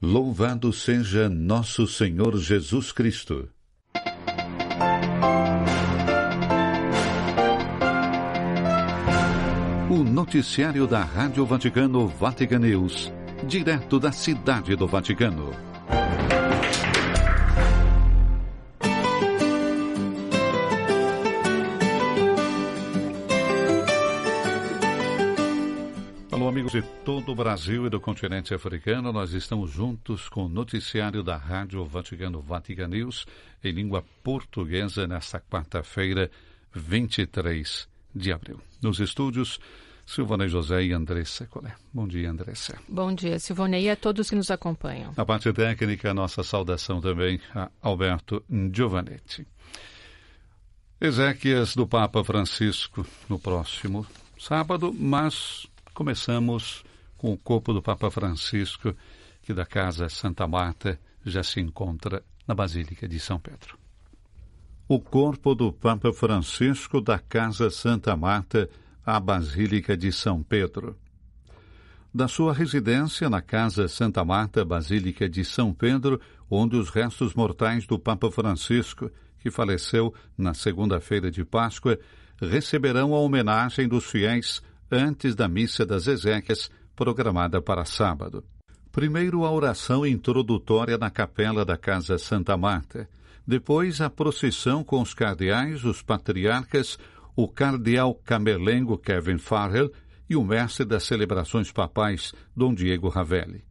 Louvado seja nosso Senhor Jesus Cristo. O noticiário da Rádio Vaticano Vatican News, direto da Cidade do Vaticano. Alô, amigos de todo o Brasil e do continente africano, nós estamos juntos com o noticiário da Rádio Vaticano Vatican News em língua portuguesa nesta quarta-feira, 23 de abril. Nos estúdios, Silvonei José e Andressa Colé. Bom dia, Andressa. Bom dia, Silvonei, e a todos que nos acompanham. Na parte técnica, nossa saudação também a Alberto Giovanetti. Exéquias do Papa Francisco no próximo sábado, mas começamos com o corpo do Papa Francisco, que da Casa Santa Marta já se encontra na Basílica de São Pedro. O corpo do Papa Francisco da Casa Santa Marta à Basílica de São Pedro. Da sua residência na Casa Santa Marta, Basílica de São Pedro, onde os restos mortais do Papa Francisco, que faleceu na segunda-feira de Páscoa, receberão a homenagem dos fiéis antes da Missa das Exéquias, programada para sábado. Primeiro, a oração introdutória na capela da Casa Santa Marta. Depois, a procissão com os cardeais, os patriarcas, o cardeal camerlengo Kevin Farrell e o mestre das celebrações papais, Dom Diego Ravelli.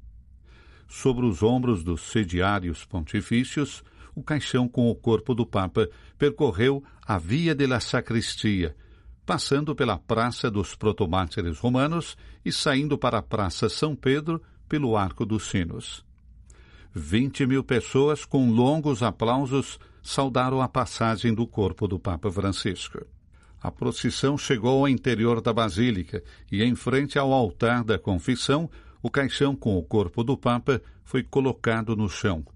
Sobre os ombros dos sediários pontifícios, o caixão com o corpo do Papa percorreu a Via della Sacristia, passando pela Praça dos Protomártires Romanos e saindo para a Praça São Pedro pelo Arco dos Sinos. 20.000 pessoas com longos aplausos saudaram a passagem do corpo do Papa Francisco. A procissão chegou ao interior da Basílica e, em frente ao altar da confissão, o caixão com o corpo do Papa foi colocado no chão.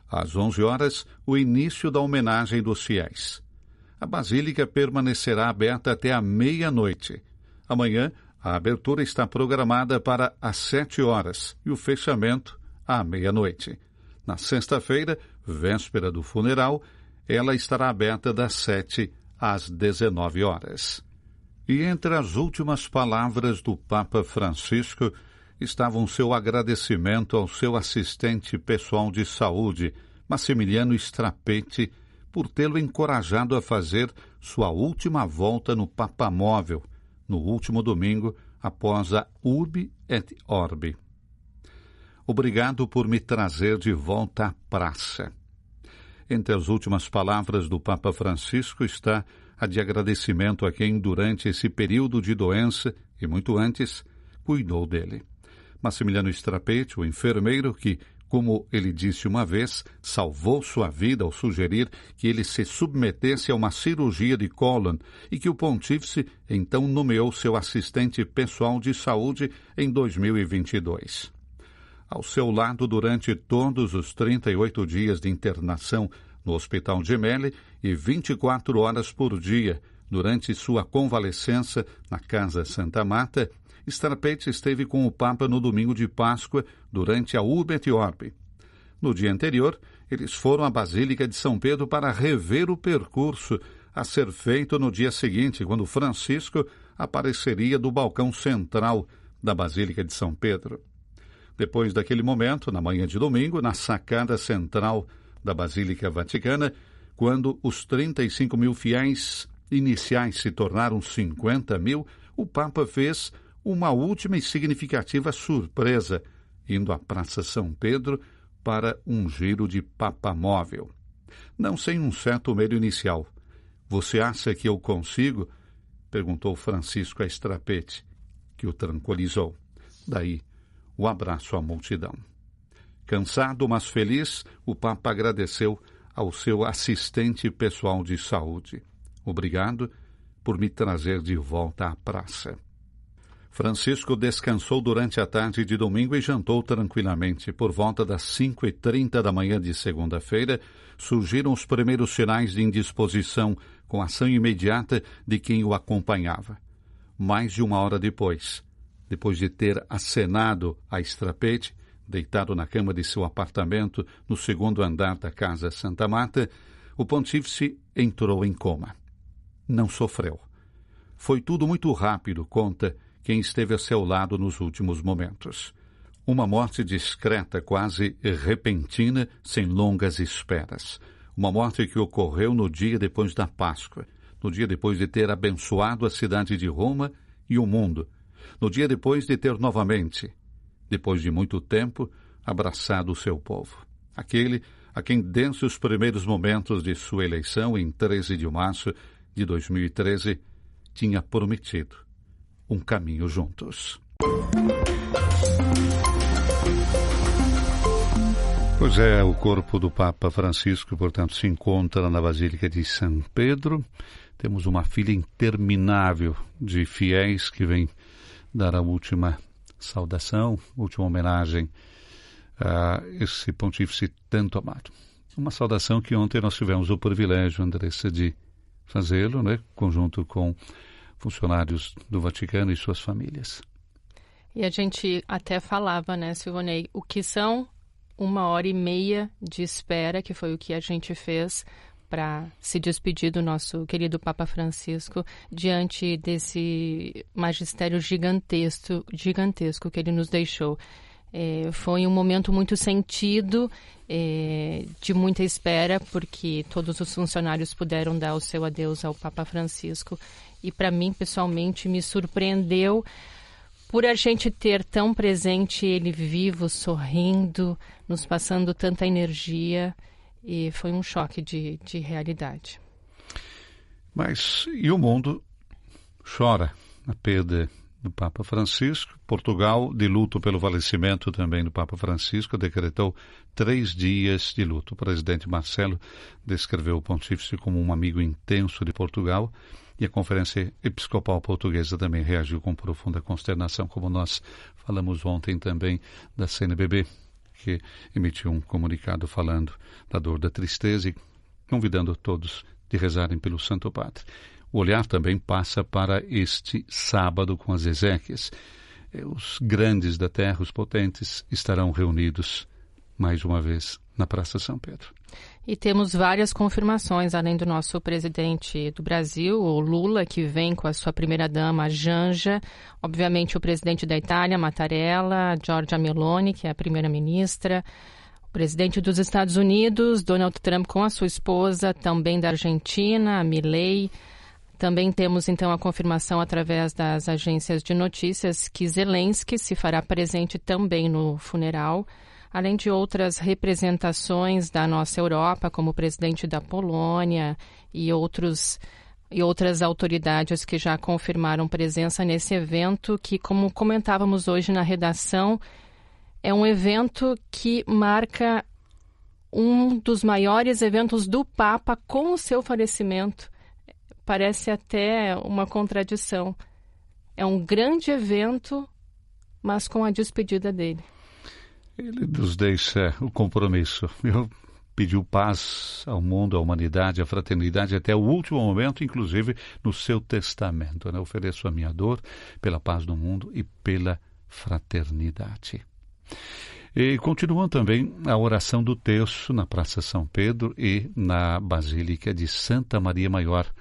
Às 11 horas, o início da homenagem dos fiéis. A Basílica permanecerá aberta até a meia-noite. Amanhã, a abertura está programada para às 7 horas e o fechamento à meia-noite. Na sexta-feira, véspera do funeral, ela estará aberta das 7 às 19 horas. E entre as últimas palavras do Papa Francisco estavam seu agradecimento ao seu assistente pessoal de saúde, Massimiliano Strapete, por tê-lo encorajado a fazer sua última volta no Papamóvel, no último domingo, após a Urbi et Orbi. Obrigado por me trazer de volta à praça. Entre as últimas palavras do Papa Francisco está a de agradecimento a quem, durante esse período de doença, e muito antes, cuidou dele. Massimiliano Strapete, o enfermeiro que, como ele disse uma vez, salvou sua vida ao sugerir que ele se submetesse a uma cirurgia de cólon e que o pontífice então nomeou seu assistente pessoal de saúde em 2022. Ao seu lado durante todos os 38 dias de internação no Hospital Gemelli e 24 horas por dia durante sua convalescença na Casa Santa Marta, Strapete esteve com o Papa no domingo de Páscoa durante a Urbi et Orbi. No dia anterior, eles foram à Basílica de São Pedro para rever o percurso a ser feito no dia seguinte, quando Francisco apareceria do balcão central da Basílica de São Pedro. Depois daquele momento, na manhã de domingo, na sacada central da Basílica Vaticana, quando os 35.000 fiéis iniciais se tornaram 50.000, o Papa fez uma última e significativa surpresa, indo à Praça São Pedro para um giro de papamóvel. Não sem um certo medo inicial. Você acha que eu consigo? Perguntou Francisco a Strapete, que o tranquilizou. Daí, o abraço à multidão. Cansado, mas feliz, o Papa agradeceu ao seu assistente pessoal de saúde. Obrigado por me trazer de volta à praça. Francisco descansou durante a tarde de domingo e jantou tranquilamente. Por volta das 5h30 da manhã de segunda-feira, surgiram os primeiros sinais de indisposição, com ação imediata de quem o acompanhava. Mais de uma hora depois de ter acenado a Strapete, deitado na cama de seu apartamento no segundo andar da Casa Santa Marta, o pontífice entrou em coma. Não sofreu. Foi tudo muito rápido, conta quem esteve a seu lado nos últimos momentos. Uma morte discreta, quase repentina, sem longas esperas. Uma morte que ocorreu no dia depois da Páscoa, no dia depois de ter abençoado a cidade de Roma e o mundo, no dia depois de ter novamente, depois de muito tempo, abraçado o seu povo. Aquele a quem, desde os primeiros momentos de sua eleição, em 13 de março de 2013, tinha prometido um caminho juntos. Pois é, o corpo do Papa Francisco, portanto, se encontra na Basílica de São Pedro. Temos uma fila interminável de fiéis que vêm dar a última saudação, última homenagem a esse pontífice tanto amado. Uma saudação que ontem nós tivemos o privilégio, Andressa, de fazê-lo, né, conjunto com funcionários do Vaticano e suas famílias. E a gente até falava, né, Silvonei, o que são 1h30 de espera, que foi o que a gente fez para se despedir do nosso querido Papa Francisco diante desse magistério gigantesco que ele nos deixou. Foi um momento muito sentido, de muita espera, porque todos os funcionários puderam dar o seu adeus ao Papa Francisco. E para mim, pessoalmente, me surpreendeu por a gente ter tão presente ele vivo, sorrindo, nos passando tanta energia. E foi um choque de realidade. Mas e o mundo chora a perda do Papa Francisco. Portugal, de luto pelo falecimento também do Papa Francisco, decretou 3 dias de luto. O presidente Marcelo descreveu o pontífice como um amigo intenso de Portugal, e a Conferência Episcopal Portuguesa também reagiu com profunda consternação, como nós falamos ontem também da CNBB, que emitiu um comunicado falando da dor, da tristeza e convidando todos de rezarem pelo Santo Padre. O olhar também passa para este sábado com as exéquias. Os grandes da terra, os potentes, estarão reunidos mais uma vez na Praça São Pedro. E temos várias confirmações, além do nosso presidente do Brasil, o Lula, que vem com a sua primeira-dama, Janja, obviamente o presidente da Itália, Mattarella, Giorgia Meloni, que é a primeira-ministra, o presidente dos Estados Unidos, Donald Trump, com a sua esposa, também da Argentina, Milei. Também temos, então, a confirmação através das agências de notícias que Zelensky se fará presente também no funeral, além de outras representações da nossa Europa, como o presidente da Polônia e outras autoridades que já confirmaram presença nesse evento, que, como comentávamos hoje na redação, é um evento que marca um dos maiores eventos do Papa com o seu falecimento. Parece até uma contradição. É um grande evento, mas com a despedida dele. Ele nos deixa o compromisso. Eu pediu paz ao mundo, à humanidade, à fraternidade, até o último momento, inclusive no seu testamento. Né? Ofereço a minha dor pela paz do mundo e pela fraternidade. E continuam também a oração do terço na Praça São Pedro e na Basílica de Santa Maria Maior,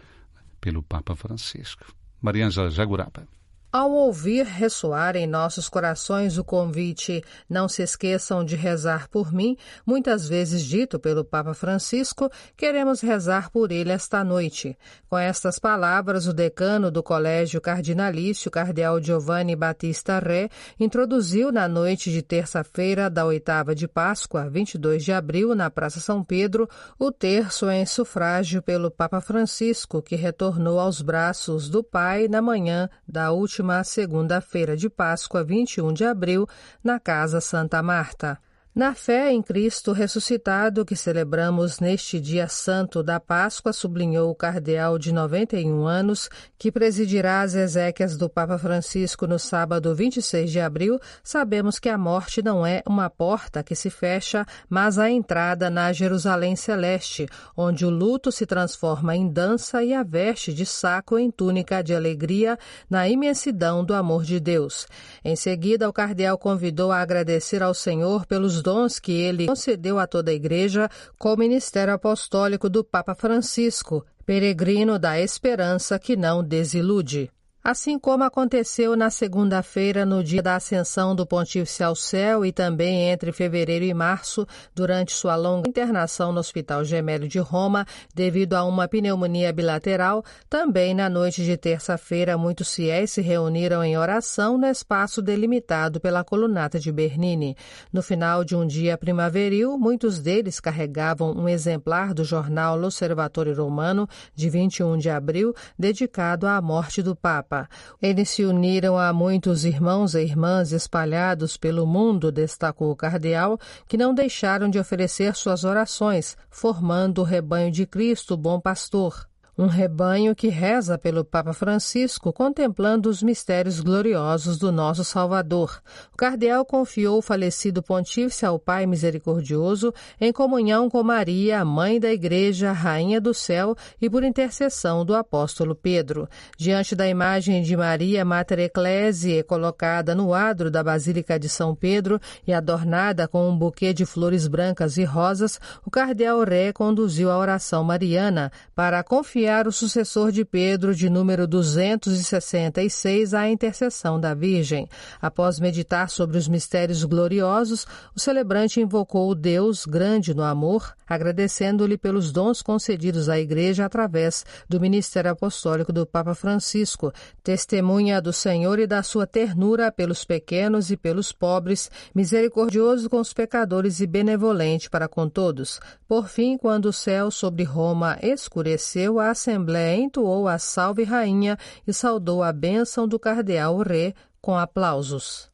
pelo Papa Francisco. Mariângela Jaguraba. Ao ouvir ressoar em nossos corações o convite "não se esqueçam de rezar por mim", muitas vezes dito pelo Papa Francisco, queremos rezar por ele esta noite. Com estas palavras, o decano do Colégio Cardinalício, cardeal Giovanni Battista Re, introduziu na noite de terça-feira da 8ª de Páscoa, 22 de abril, na Praça São Pedro, o terço em sufrágio pelo Papa Francisco, que retornou aos braços do Pai na manhã da última segunda-feira de Páscoa, 21 de abril, na Casa Santa Marta. Na fé em Cristo ressuscitado que celebramos neste dia santo da Páscoa, sublinhou o cardeal de 91 anos, que presidirá as exéquias do Papa Francisco no sábado 26 de abril, sabemos que a morte não é uma porta que se fecha, mas a entrada na Jerusalém Celeste, onde o luto se transforma em dança e a veste de saco em túnica de alegria na imensidão do amor de Deus. Em seguida, o cardeal convidou a agradecer ao Senhor pelos dons que ele concedeu a toda a Igreja com o ministério apostólico do Papa Francisco, peregrino da esperança que não desilude. Assim como aconteceu na segunda-feira, no dia da ascensão do Pontífice ao céu e também entre fevereiro e março, durante sua longa internação no Hospital Gemelli de Roma, devido a uma pneumonia bilateral, também na noite de terça-feira, muitos fiéis se reuniram em oração no espaço delimitado pela colunata de Bernini. No final de um dia primaveril, muitos deles carregavam um exemplar do jornal L'Osservatore Romano, de 21 de abril, dedicado à morte do Papa. Eles se uniram a muitos irmãos e irmãs espalhados pelo mundo, destacou o cardeal, que não deixaram de oferecer suas orações, formando o rebanho de Cristo, bom pastor. Um rebanho que reza pelo Papa Francisco, contemplando os mistérios gloriosos do nosso Salvador. O cardeal confiou o falecido pontífice ao Pai Misericordioso em comunhão com Maria, a Mãe da Igreja, Rainha do Céu, e por intercessão do apóstolo Pedro. Diante da imagem de Maria Mater Ecclesiae, colocada no adro da Basílica de São Pedro e adornada com um buquê de flores brancas e rosas, o cardeal Ré conduziu a oração mariana para confiar o sucessor de Pedro, de número 266, à intercessão da Virgem. Após meditar sobre os mistérios gloriosos, o celebrante invocou o Deus grande no amor, agradecendo-lhe pelos dons concedidos à Igreja através do ministério apostólico do Papa Francisco, testemunha do Senhor e da sua ternura pelos pequenos e pelos pobres, misericordioso com os pecadores e benevolente para com todos. Por fim, quando o céu sobre Roma escureceu, a Assembleia entoou a Salve Rainha e saudou a bênção do cardeal Ré com aplausos.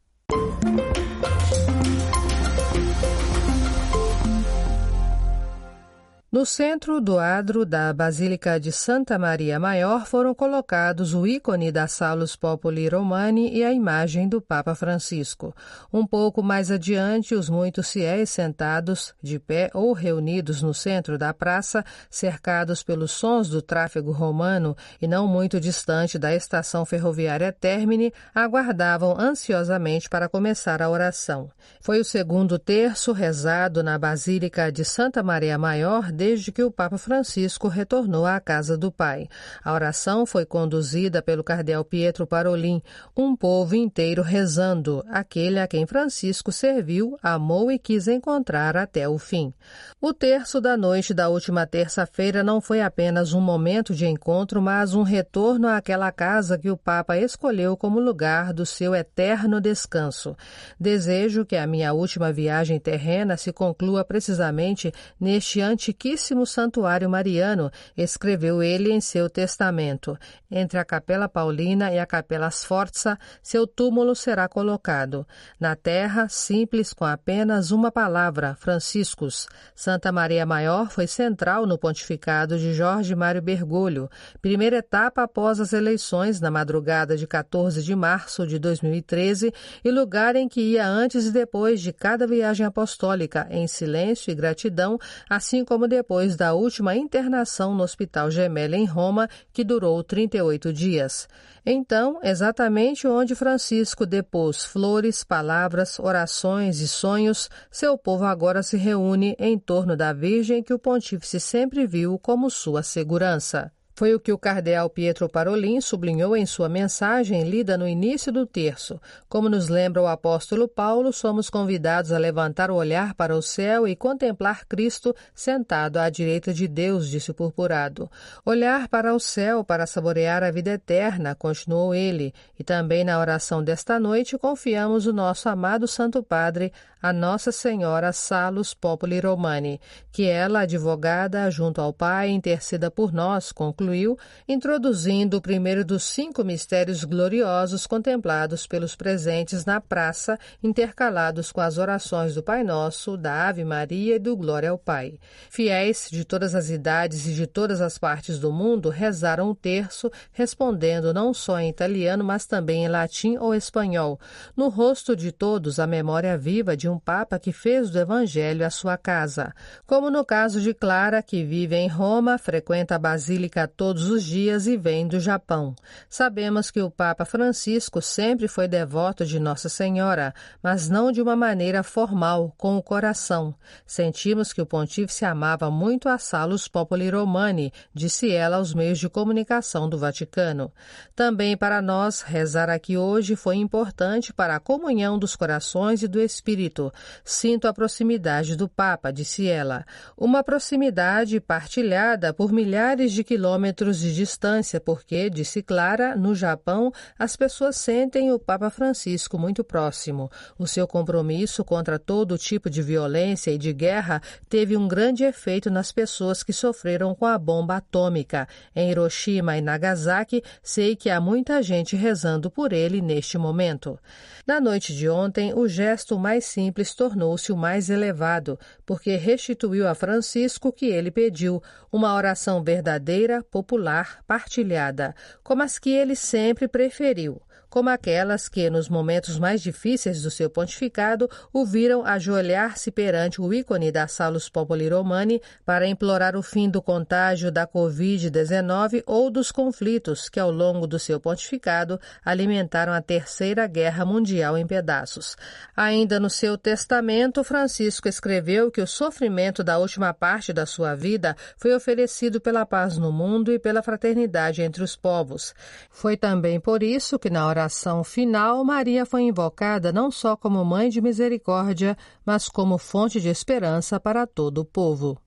No centro do adro da Basílica de Santa Maria Maior foram colocados o ícone da Salus Populi Romani e a imagem do Papa Francisco. Um pouco mais adiante, os muitos fiéis sentados, de pé ou reunidos no centro da praça, cercados pelos sons do tráfego romano e não muito distante da estação ferroviária Termini, aguardavam ansiosamente para começar a oração. Foi o segundo terço rezado na Basílica de Santa Maria Maior desde que o Papa Francisco retornou à casa do Pai. A oração foi conduzida pelo cardeal Pietro Parolin, um povo inteiro rezando, aquele a quem Francisco serviu, amou e quis encontrar até o fim. O terço da noite da última terça-feira não foi apenas um momento de encontro, mas um retorno àquela casa que o Papa escolheu como lugar do seu eterno descanso. Desejo que a minha última viagem terrena se conclua precisamente neste antiquíssimo santuário mariano, escreveu ele em seu testamento. Entre a Capela Paulina e a Capela Sforza, seu túmulo será colocado. Na terra, simples com apenas uma palavra, Franciscus. Santa Maria Maior foi central no pontificado de Jorge Mário Bergoglio, primeira etapa após as eleições na madrugada de 14 de março de 2013 e lugar em que ia antes e depois de cada viagem apostólica, em silêncio e gratidão, assim como depois da última internação no Hospital Gemelli em Roma, que durou 38 dias. Então, exatamente onde Francisco depôs flores, palavras, orações e sonhos, seu povo agora se reúne em torno da Virgem que o pontífice sempre viu como sua segurança. Foi o que o cardeal Pietro Parolin sublinhou em sua mensagem lida no início do terço. Como nos lembra o apóstolo Paulo, somos convidados a levantar o olhar para o céu e contemplar Cristo sentado à direita de Deus, disse o purpurado. Olhar para o céu para saborear a vida eterna, continuou ele, e também na oração desta noite confiamos o nosso amado Santo Padre a Nossa Senhora Salus Populi Romani, que ela, advogada junto ao Pai, interceda por nós, concluiu, introduzindo o primeiro dos 5 mistérios gloriosos contemplados pelos presentes na praça, intercalados com as orações do Pai Nosso, da Ave Maria e do Glória ao Pai. Fiéis de todas as idades e de todas as partes do mundo rezaram o terço, respondendo não só em italiano, mas também em latim ou espanhol. No rosto de todos a memória viva de um Papa que fez do Evangelho a sua casa. Como no caso de Clara, que vive em Roma, frequenta a Basílica todos os dias e vem do Japão. Sabemos que o Papa Francisco sempre foi devoto de Nossa Senhora, mas não de uma maneira formal, com o coração. Sentimos que o pontífice amava muito a Salus Populi Romani, disse ela aos meios de comunicação do Vaticano. Também para nós, rezar aqui hoje foi importante para a comunhão dos corações e do espírito. Sinto a proximidade do Papa, disse ela. Uma proximidade partilhada por milhares de quilômetros de distância, porque, disse Clara, no Japão, as pessoas sentem o Papa Francisco muito próximo. O seu compromisso contra todo tipo de violência e de guerra teve um grande efeito nas pessoas que sofreram com a bomba atômica. Em Hiroshima e Nagasaki, sei que há muita gente rezando por ele neste momento. Na noite de ontem, o gesto mais simples tornou-se o mais elevado, porque restituiu a Francisco o que ele pediu, uma oração verdadeira, popular, partilhada, como as que ele sempre preferiu, como aquelas que, nos momentos mais difíceis do seu pontificado, o viram ajoelhar-se perante o ícone da Salus Populi Romani para implorar o fim do contágio da Covid-19 ou dos conflitos que, ao longo do seu pontificado, alimentaram a Terceira Guerra Mundial em pedaços. Ainda no seu testamento, Francisco escreveu que o sofrimento da última parte da sua vida foi oferecido pela paz no mundo e pela fraternidade entre os povos. Foi também por isso que, na oração final, Maria foi invocada não só como Mãe de Misericórdia, mas como fonte de esperança para todo o povo.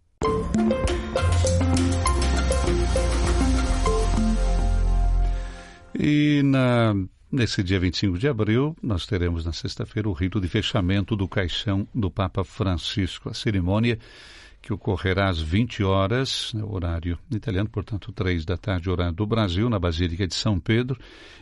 E nesse dia 25 de abril, nós teremos na sexta-feira o rito de fechamento do caixão do Papa Francisco. A cerimônia que ocorrerá às 20 horas, horário italiano, portanto 3 da tarde, horário do Brasil, na Basílica de São Pedro,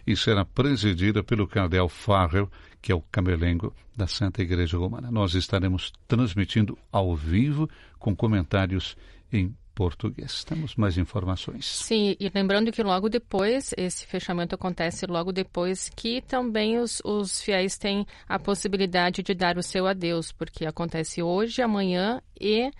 e será presidida pelo cardeal Farrell, que é o camelengo da Santa Igreja Romana. Nós estaremos transmitindo ao vivo com comentários em português. Temos mais informações. Sim, e lembrando que logo depois, esse fechamento acontece logo depois que também os fiéis têm a possibilidade de dar o seu adeus, porque acontece hoje, amanhã e...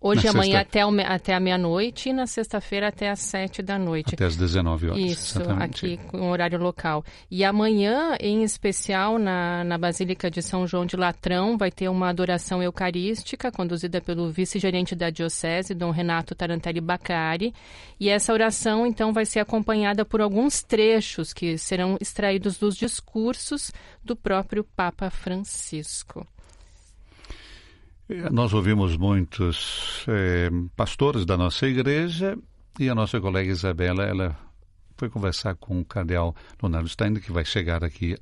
Hoje e amanhã até a meia-noite e na sexta-feira até às 7 da noite. Até às 19 horas. Isso, exatamente. Aqui com horário local. E amanhã, em especial, na Basílica de São João de Latrão, vai ter uma adoração eucarística conduzida pelo vice-gerente da Diocese, Dom Renato Tarantelli Baccari. E essa oração, então, vai ser acompanhada por alguns trechos que serão extraídos dos discursos do próprio Papa Francisco. Nós ouvimos muitos pastores da nossa igreja e a nossa colega Isabela, ela foi conversar com o cardeal Leonardo Steiner, que vai chegar aqui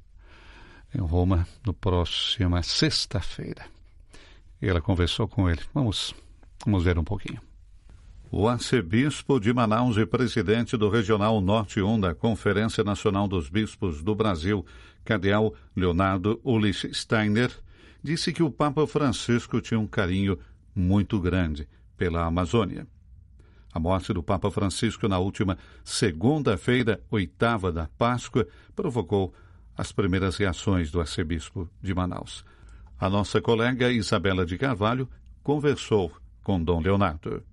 em Roma no próxima sexta-feira. E ela conversou com ele. Vamos ver um pouquinho. O arcebispo de Manaus e presidente do Regional Norte 1 da Conferência Nacional dos Bispos do Brasil, cardeal Leonardo Ulisses Steiner, disse que o Papa Francisco tinha um carinho muito grande pela Amazônia. A morte do Papa Francisco na última segunda-feira, 8ª da Páscoa, provocou as primeiras reações do arcebispo de Manaus. A nossa colega Isabela de Carvalho conversou com Dom Leonardo.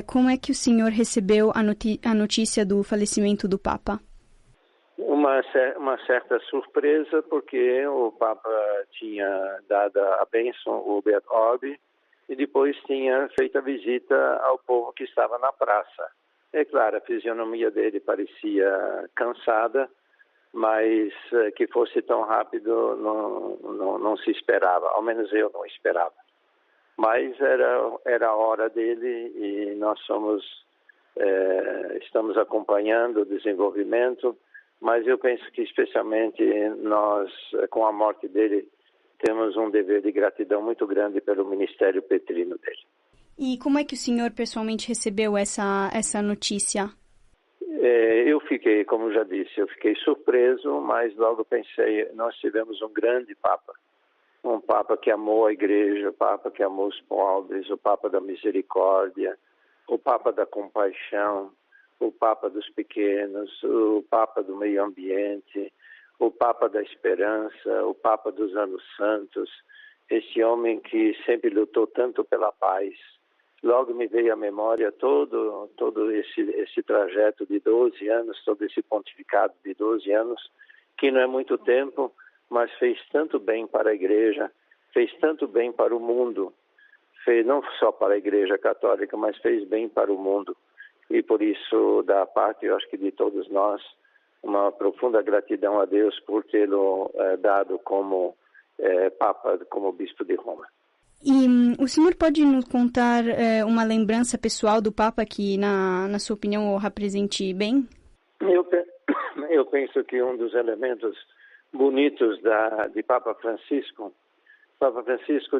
Como é que o senhor recebeu a notícia do falecimento do Papa? Uma certa surpresa, porque o Papa tinha dado a bênção ao Urbi Orbi e depois tinha feito a visita ao povo que estava na praça. É claro, a fisionomia dele parecia cansada, mas que fosse tão rápido não se esperava, ao menos eu não esperava. Mas era a hora dele e nós estamos acompanhando o desenvolvimento. Mas eu penso que especialmente nós, com a morte dele, temos um dever de gratidão muito grande pelo ministério petrino dele. E como é que o senhor pessoalmente recebeu essa notícia? Eu fiquei, como já disse, eu fiquei surpreso, mas logo pensei, nós tivemos um grande Papa. Um Papa que amou a igreja, o Papa que amou os pobres, o Papa da misericórdia, o Papa da compaixão, o Papa dos pequenos, o Papa do meio ambiente, o Papa da esperança, o Papa dos anos santos, esse homem que sempre lutou tanto pela paz. Logo me veio à memória todo esse trajeto de 12 anos, todo esse pontificado de 12 anos, que não é muito tempo, mas fez tanto bem para a igreja, fez tanto bem para o mundo, fez não só para a igreja católica, mas fez bem para o mundo. E por isso, da parte, eu acho que de todos nós, uma profunda gratidão a Deus por tê-lo dado como Papa, como Bispo de Roma. E o senhor pode nos contar uma lembrança pessoal do Papa que, na sua opinião, o represente bem? Eu penso que um dos elementos bonitos de Papa Francisco,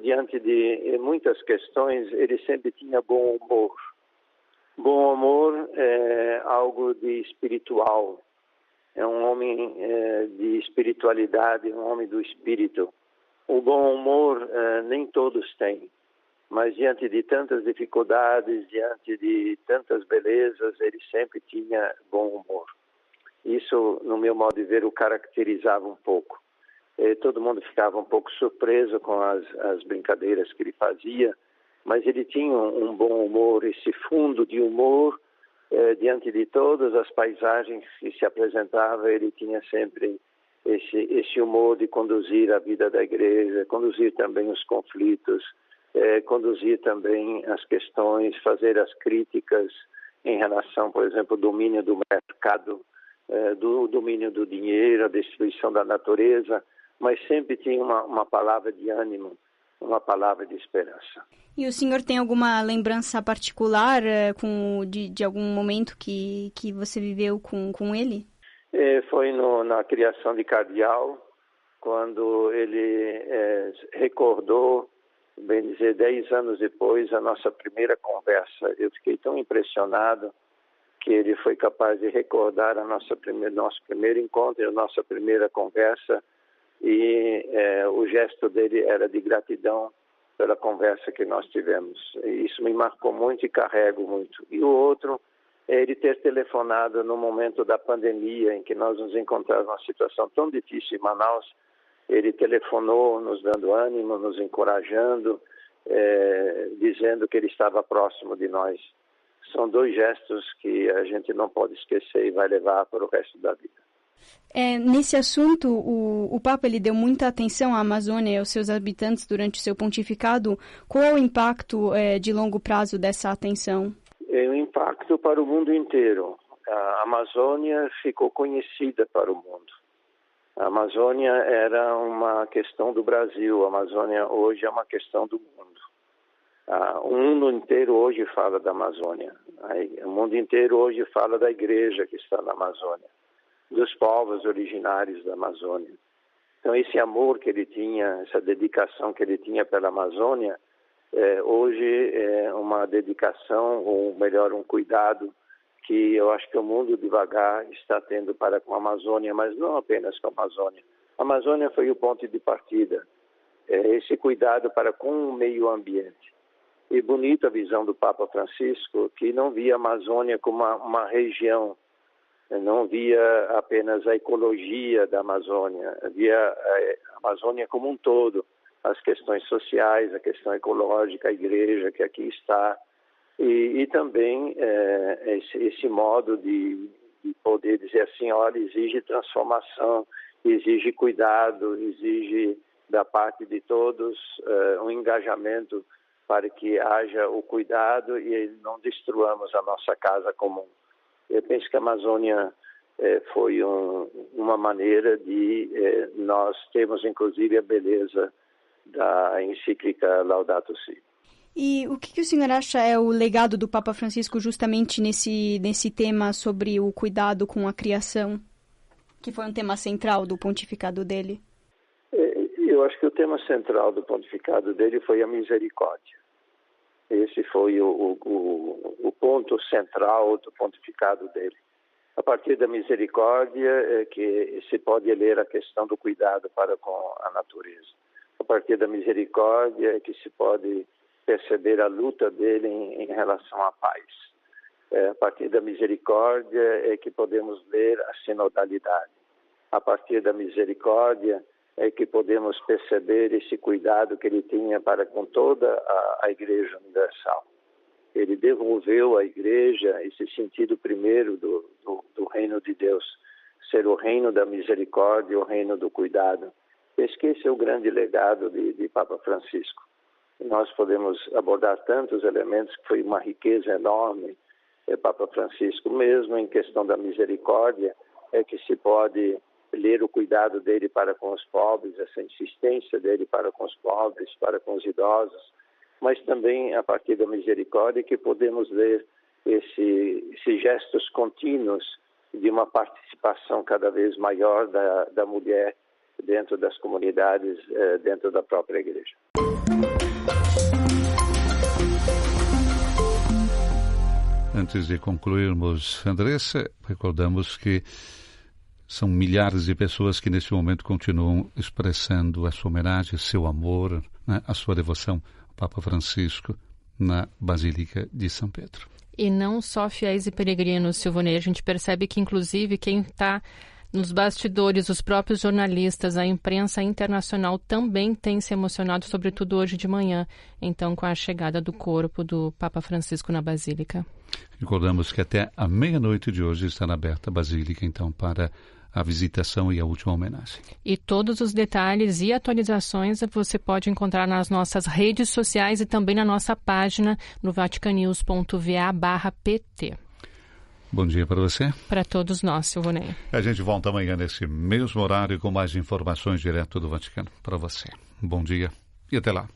diante de muitas questões, ele sempre tinha bom humor. Bom humor é algo de espiritual, é um homem de espiritualidade, um homem do espírito. O bom humor nem todos têm, mas diante de tantas dificuldades, diante de tantas belezas, ele sempre tinha bom humor. Isso, no meu modo de ver, o caracterizava um pouco. Todo mundo ficava um pouco surpreso com as brincadeiras que ele fazia, mas ele tinha um bom humor, esse fundo de humor, diante de todas as paisagens que se apresentava, ele tinha sempre esse humor de conduzir a vida da igreja, conduzir também os conflitos, conduzir também as questões, fazer as críticas em relação, por exemplo, ao domínio do mercado, do domínio do dinheiro, a destruição da natureza, mas sempre tinha uma palavra de ânimo, uma palavra de esperança. E o senhor tem alguma lembrança particular de algum momento que você viveu com ele? Foi na criação de cardeal, quando ele recordou, bem dizer, 10 anos depois, a nossa primeira conversa. Eu fiquei tão impressionado que ele foi capaz de recordar nosso primeiro encontro, a nossa primeira conversa, e o gesto dele era de gratidão pela conversa que nós tivemos. E isso me marcou muito e carrego muito. E o outro é ele ter telefonado no momento da pandemia, em que nós nos encontrávamos numa situação tão difícil em Manaus. Ele telefonou nos dando ânimo, nos encorajando, dizendo que ele estava próximo de nós. São 2 gestos que a gente não pode esquecer e vai levar para o resto da vida. Nesse assunto, o Papa ele deu muita atenção à Amazônia e aos seus habitantes durante o seu pontificado. Qual é o impacto de longo prazo dessa atenção? É um impacto para o mundo inteiro. A Amazônia ficou conhecida para o mundo. A Amazônia era uma questão do Brasil, a Amazônia hoje é uma questão do mundo. O mundo inteiro hoje fala da Amazônia. O mundo inteiro hoje fala da igreja que está na Amazônia, dos povos originários da Amazônia. Então, esse amor que ele tinha, essa dedicação que ele tinha pela Amazônia, hoje é uma dedicação, ou melhor, um cuidado que eu acho que o mundo devagar está tendo para com a Amazônia, mas não apenas com a Amazônia. A Amazônia foi o ponto de partida, esse cuidado para com o meio ambiente. E bonita a visão do Papa Francisco, que não via a Amazônia como uma região, não via apenas a ecologia da Amazônia, via a Amazônia como um todo, as questões sociais, a questão ecológica, a igreja que aqui está, e também esse modo de poder dizer assim, olha, exige transformação, exige cuidado, exige da parte de todos um engajamento para que haja o cuidado e não destruamos a nossa casa comum. Eu penso que a Amazônia foi uma maneira de nós termos, inclusive, a beleza da encíclica Laudato Si. E o que o senhor acha é o legado do Papa Francisco justamente nesse tema sobre o cuidado com a criação, que foi um tema central do pontificado dele? Eu acho que o tema central do pontificado dele foi a misericórdia. Esse foi o ponto central do pontificado dele. A partir da misericórdia é que se pode ler a questão do cuidado para com a natureza. A partir da misericórdia é que se pode perceber a luta dele em relação à paz. A partir da misericórdia é que podemos ler a sinodalidade. A partir da misericórdia é que podemos perceber esse cuidado que ele tinha para com toda a Igreja Universal. Ele devolveu à Igreja esse sentido primeiro do reino de Deus, ser o reino da misericórdia, o reino do cuidado. Esse é o grande legado de Papa Francisco. Nós podemos abordar tantos elementos que foi uma riqueza enorme. Papa Francisco, mesmo em questão da misericórdia, é que se pode ler o cuidado dele para com os pobres, essa insistência dele para com os pobres, para com os idosos, mas também a partir da misericórdia que podemos ler esses gestos contínuos de uma participação cada vez maior da mulher dentro das comunidades, dentro da própria igreja. Antes de concluirmos, Andressa, recordamos que são milhares de pessoas que neste momento continuam expressando a sua homenagem, seu amor, né, a sua devoção ao Papa Francisco na Basílica de São Pedro. E não só fiéis e peregrinos, Silvonei, a gente percebe que inclusive quem está nos bastidores, os próprios jornalistas, a imprensa internacional também tem se emocionado, sobretudo hoje de manhã, então com a chegada do corpo do Papa Francisco na Basílica. Recordamos que até a meia-noite de hoje estará aberta a Basílica, então, para a visitação e a última homenagem. E todos os detalhes e atualizações você pode encontrar nas nossas redes sociais e também na nossa página no vaticanews.va/pt. Bom dia para você. Para todos nós, Silvonei. A gente volta amanhã nesse mesmo horário com mais informações direto do Vaticano para você. Bom dia e até lá.